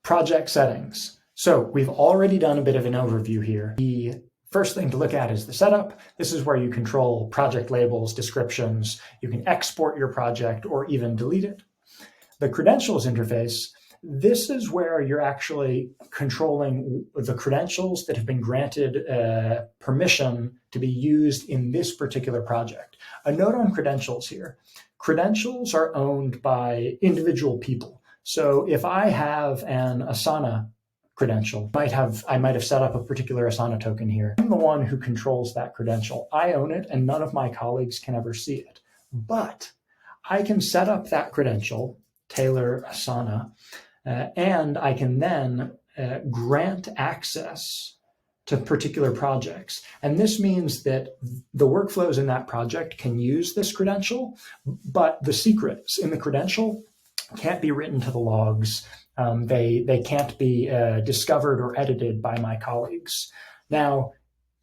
Project settings. So we've already done a bit of an overview here. The first thing to look at is the setup. This is where you control project labels, descriptions. You can export your project or even delete it. The credentials interface, this is where you're actually controlling the credentials that have been granted permission to be used in this particular project. A note on credentials here. Credentials are owned by individual people. So if I have an Asana credential, I might have set up a particular Asana token here. I'm the one who controls that credential. I own it and none of my colleagues can ever see it. But I can set up that credential, Taylor Asana, and I can then grant access to particular projects. And this means that the workflows in that project can use this credential, but the secrets in the credential can't be written to the logs. They can't be discovered or edited by my colleagues. Now,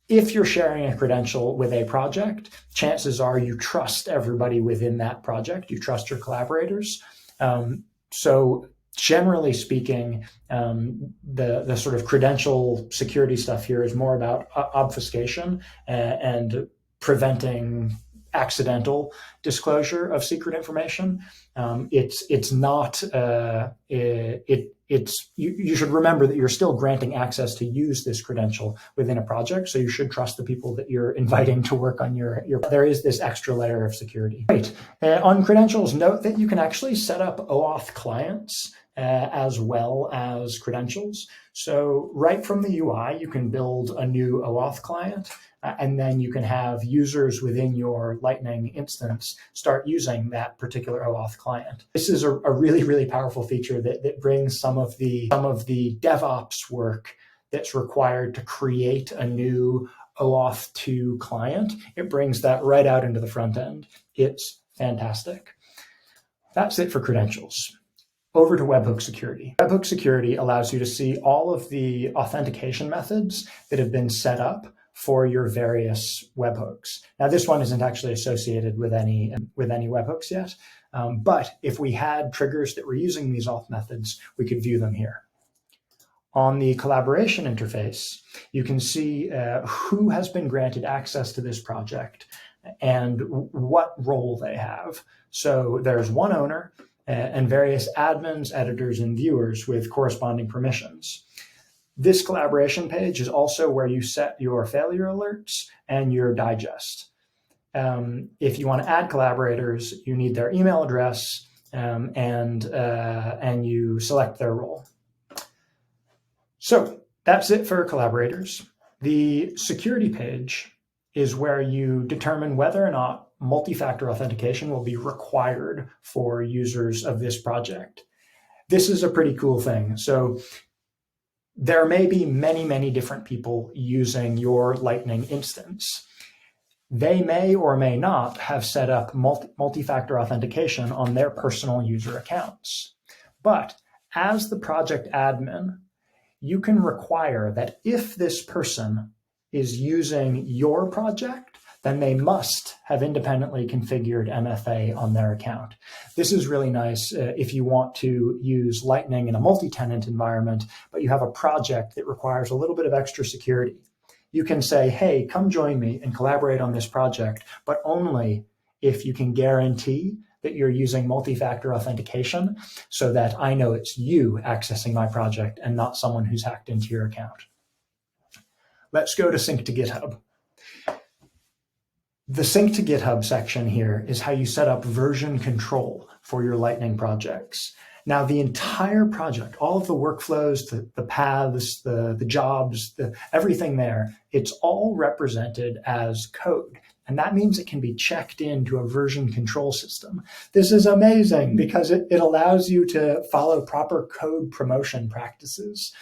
if you're sharing a credential with a project, chances are you trust everybody within that project. You trust your collaborators. So generally speaking, the sort of credential security stuff here is more about obfuscation and preventing accidental disclosure of secret information. It's not. You should remember that you're still granting access to use this credential within a project, so you should trust the people that you're inviting to work on your. There is this extra layer of security. Right. On credentials, note that you can actually set up OAuth clients as well as credentials. So right from the UI, you can build a new OAuth client, and then you can have users within your Lightning instance start using that particular OAuth client. This is a really, really powerful feature that brings some of the DevOps work that's required to create a new OAuth2 client. It brings that right out into the front end. It's fantastic. That's it for credentials. Over to Webhook Security. Webhook Security allows you to see all of the authentication methods that have been set up for your various webhooks. Now, this one isn't actually associated with any webhooks yet, but if we had triggers that were using these auth methods, we could view them here. On the collaboration interface, you can see who has been granted access to this project and what role they have. So there's one owner and various admins, editors, and viewers with corresponding permissions. This collaboration page is also where you set your failure alerts and your digest. If you want to add collaborators, you need their email address and you select their role. So that's it for collaborators. The security page is where you determine whether or not multi-factor authentication will be required for users of this project. This is a pretty cool thing. So there may be many, many different people using your Lightning instance. They may or may not have set up multi-factor authentication on their personal user accounts. But as the project admin, you can require that if this person is using your project, then they must have independently configured MFA on their account. This is really nice if you want to use Lightning in a multi-tenant environment, but you have a project that requires a little bit of extra security. You can say, hey, come join me and collaborate on this project, but only if you can guarantee that you're using multi-factor authentication so that I know it's you accessing my project and not someone who's hacked into your account. Let's go to sync to GitHub. The sync to GitHub section here is how you set up version control for your Lightning projects. Now, the entire project, all of the workflows, the paths, the jobs, everything there, it's all represented as code. And that means it can be checked into a version control system. This is amazing because it allows you to follow proper code promotion practices.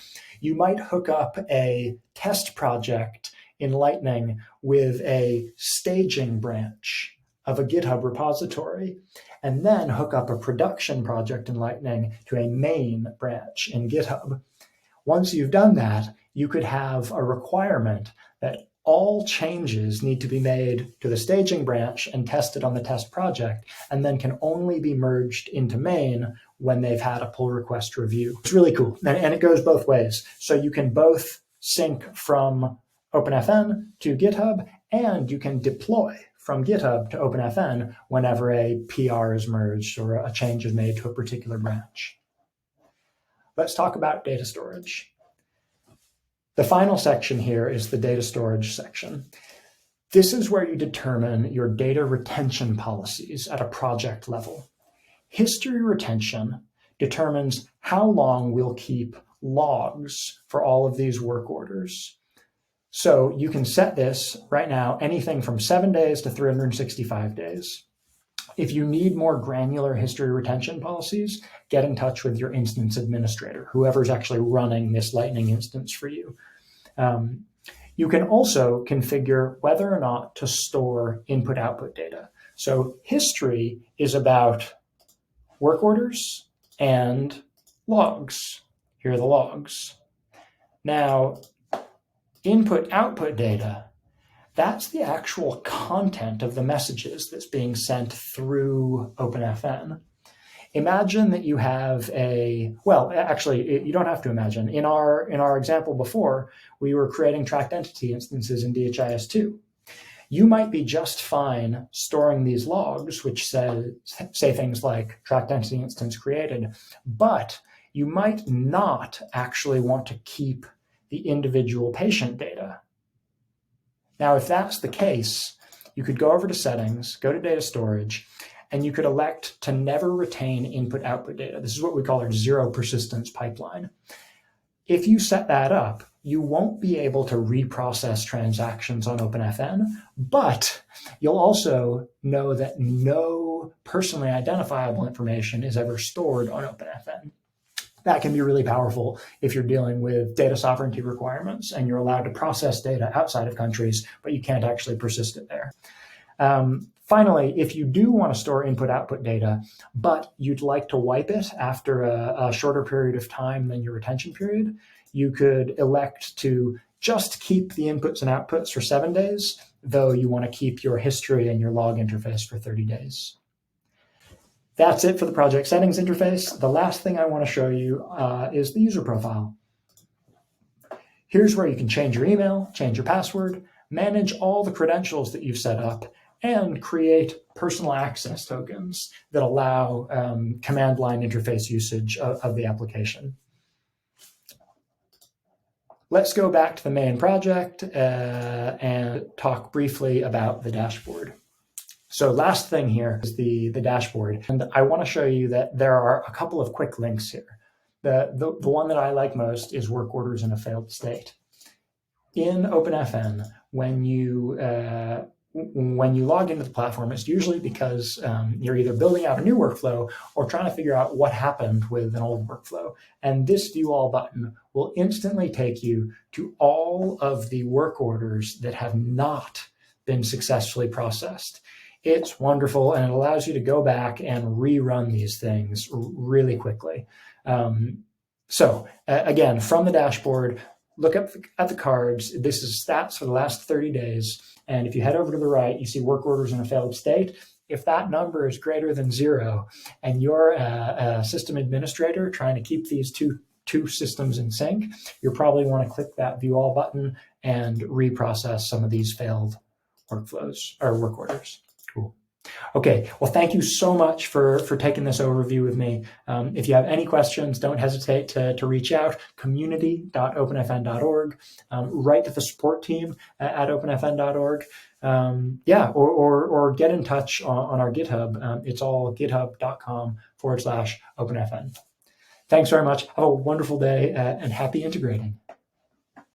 You might hook up a test project in Lightning with a staging branch of a GitHub repository, and then hook up a production project in Lightning to a main branch in GitHub. Once you've done that, you could have a requirement that all changes need to be made to the staging branch and tested on the test project, and then can only be merged into main when they've had a pull request review. It's really cool, and it goes both ways. So you can both sync from OpenFn to GitHub, and you can deploy from GitHub to OpenFn whenever a PR is merged or a change is made to a particular branch. Let's talk about data storage. The final section here is the data storage section. This is where you determine your data retention policies at a project level. History retention determines how long we'll keep logs for all of these work orders. So you can set this right now, anything from 7 days to 365 days. If you need more granular history retention policies, get in touch with your instance administrator, whoever's actually running this Lightning instance for you. You can also configure whether or not to store input-output data. So history is about work orders and logs. Here are the logs. Now, input-output data, that's the actual content of the messages that's being sent through OpenFn. Imagine that you have you don't have to imagine. In our example before, we were creating tracked entity instances in DHIS2. You might be just fine storing these logs, which say things like tracked entity instance created, but you might not actually want to keep the individual patient data. Now, if that's the case, you could go over to settings, go to data storage, and you could elect to never retain input-output data. This is what we call our zero persistence pipeline. If you set that up, you won't be able to reprocess transactions on OpenFn, but you'll also know that no personally identifiable information is ever stored on OpenFn. That can be really powerful if you're dealing with data sovereignty requirements and you're allowed to process data outside of countries, but you can't actually persist it there. Finally, if you do want to store input-output data, but you'd like to wipe it after a shorter period of time than your retention period, you could elect to just keep the inputs and outputs for 7 days, though you want to keep your history and your log interface for 30 days. That's it for the project settings interface. The last thing I want to show you is the user profile. Here's where you can change your email, change your password, manage all the credentials that you've set up, and create personal access tokens that allow command line interface usage of the application. Let's go back to the main project and talk briefly about the dashboard. So last thing here is the dashboard. And I want to show you that there are a couple of quick links here. The one that I like most is work orders in a failed state. In OpenFn, when you log into the platform, it's usually because you're either building out a new workflow or trying to figure out what happened with an old workflow. And this View All button will instantly take you to all of the work orders that have not been successfully processed. It's wonderful, and it allows you to go back and rerun these things really quickly. Again, from the dashboard, look up at the cards. This is stats for the last 30 days. And if you head over to the right, you see work orders in a failed state. If that number is greater than 0 and you're a system administrator trying to keep these two systems in sync, you probably want to click that View All button and reprocess some of these failed workflows or work orders. Cool. Okay, well, thank you so much for taking this overview with me. If you have any questions, don't hesitate to reach out, community.openfn.org, write to the support team at openfn.org, or get in touch on our GitHub. It's all github.com/openfn. Thanks very much. Have a wonderful day and happy integrating.